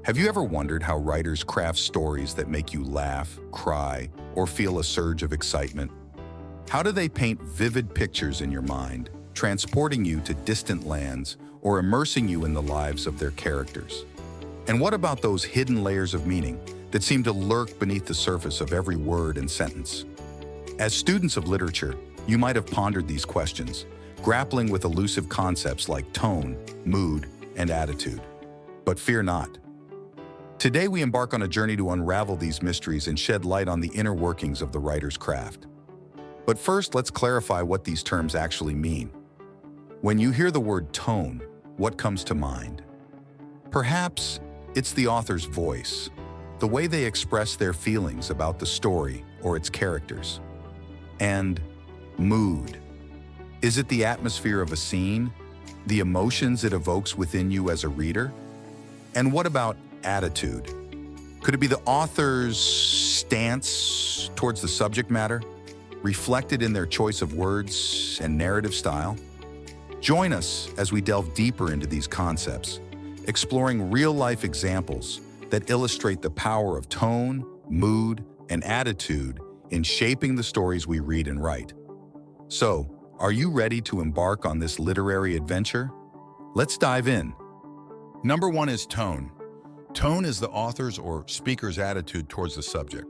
Have you ever wondered how writers craft stories that make you laugh, cry, or feel a surge of excitement? How do they paint vivid pictures in your mind, transporting you to distant lands or immersing you in the lives of their characters? And what about those hidden layers of meaning that seem to lurk beneath the surface of every word and sentence? As students of literature, you might have pondered these questions, grappling with elusive concepts like tone, mood, and attitude. But fear not. Today we embark on a journey to unravel these mysteries and shed light on the inner workings of the writer's craft. But first, let's clarify what these terms actually mean. When you hear the word tone, what comes to mind? Perhaps it's the author's voice, the way they express their feelings about the story or its characters. And mood. Is it the atmosphere of a scene, the emotions it evokes within you as a reader? And what about attitude? Could it be the author's stance towards the subject matter, reflected in their choice of words and narrative style? Join us as we delve deeper into these concepts, exploring real-life examples that illustrate the power of tone, mood, and attitude in shaping the stories we read and write. So, are you ready to embark on this literary adventure? Let's dive in. Number one is tone. Tone is the author's or speaker's attitude towards the subject.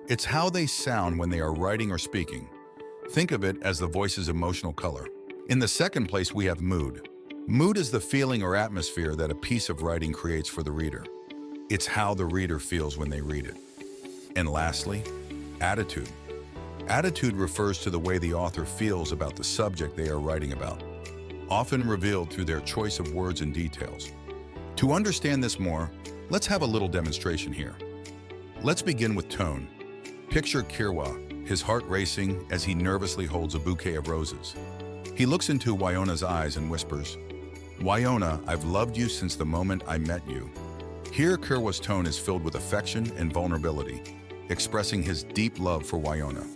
It's how they sound when they are writing or speaking. Think of it as the voice's emotional color. In the second place, we have mood. Mood is the feeling or atmosphere that a piece of writing creates for the reader. It's how the reader feels when they read it. And lastly, attitude. Attitude refers to the way the author feels about the subject they are writing about, often revealed through their choice of words and details. To understand this more, let's have a little demonstration here. Let's begin with tone. Picture Kirwa, his heart racing as he nervously holds a bouquet of roses. He looks into Wyona's eyes and whispers, "Wyona, I've loved you since the moment I met you." Here, Kirwa's tone is filled with affection and vulnerability, expressing his deep love for Wyona.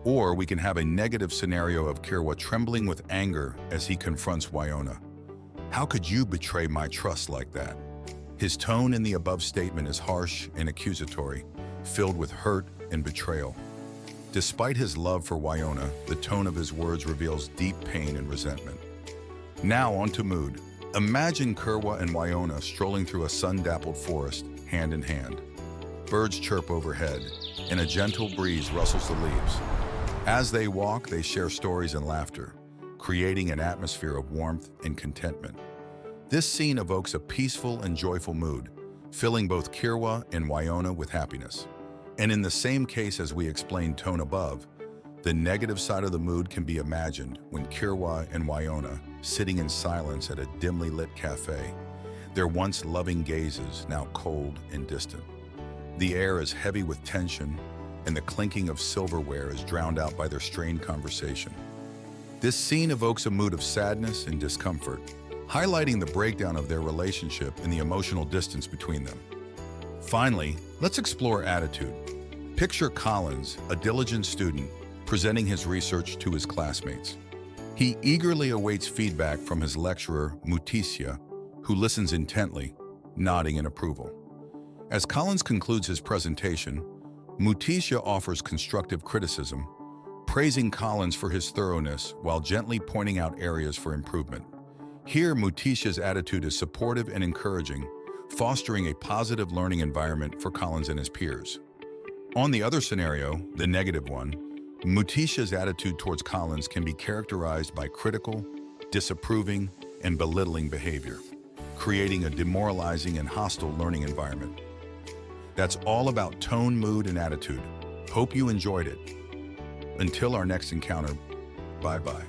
Or we can have a negative scenario of Kirwa trembling with anger as he confronts Wyona. "How could you betray my trust like that?" His tone in the above statement is harsh and accusatory, filled with hurt and betrayal. Despite his love for Wyona, the tone of his words reveals deep pain and resentment. Now on to mood. Imagine Kirwa and Wyona strolling through a sun-dappled forest, hand in hand. Birds chirp overhead, and a gentle breeze rustles the leaves. As they walk, they share stories and laughter, creating an atmosphere of warmth and contentment. This scene evokes a peaceful and joyful mood, filling both Kirwa and Wyona with happiness. And in the same case as we explained tone above, the negative side of the mood can be imagined when Kirwa and Wyona, sitting in silence at a dimly lit cafe, their once loving gazes now cold and distant. The air is heavy with tension, and the clinking of silverware is drowned out by their strained conversation. This scene evokes a mood of sadness and discomfort, highlighting the breakdown of their relationship and the emotional distance between them. Finally, let's explore attitude. Picture Collins, a diligent student, presenting his research to his classmates. He eagerly awaits feedback from his lecturer, Muticia, who listens intently, nodding in approval. As Collins concludes his presentation, Muticia offers constructive criticism, praising Collins for his thoroughness while gently pointing out areas for improvement. Here, Muticia's attitude is supportive and encouraging, fostering a positive learning environment for Collins and his peers. On the other scenario, the negative one, Muticia's attitude towards Collins can be characterized by critical, disapproving, and belittling behavior, creating a demoralizing and hostile learning environment. That's all about tone, mood, and attitude. Hope you enjoyed it. Until our next encounter, bye-bye.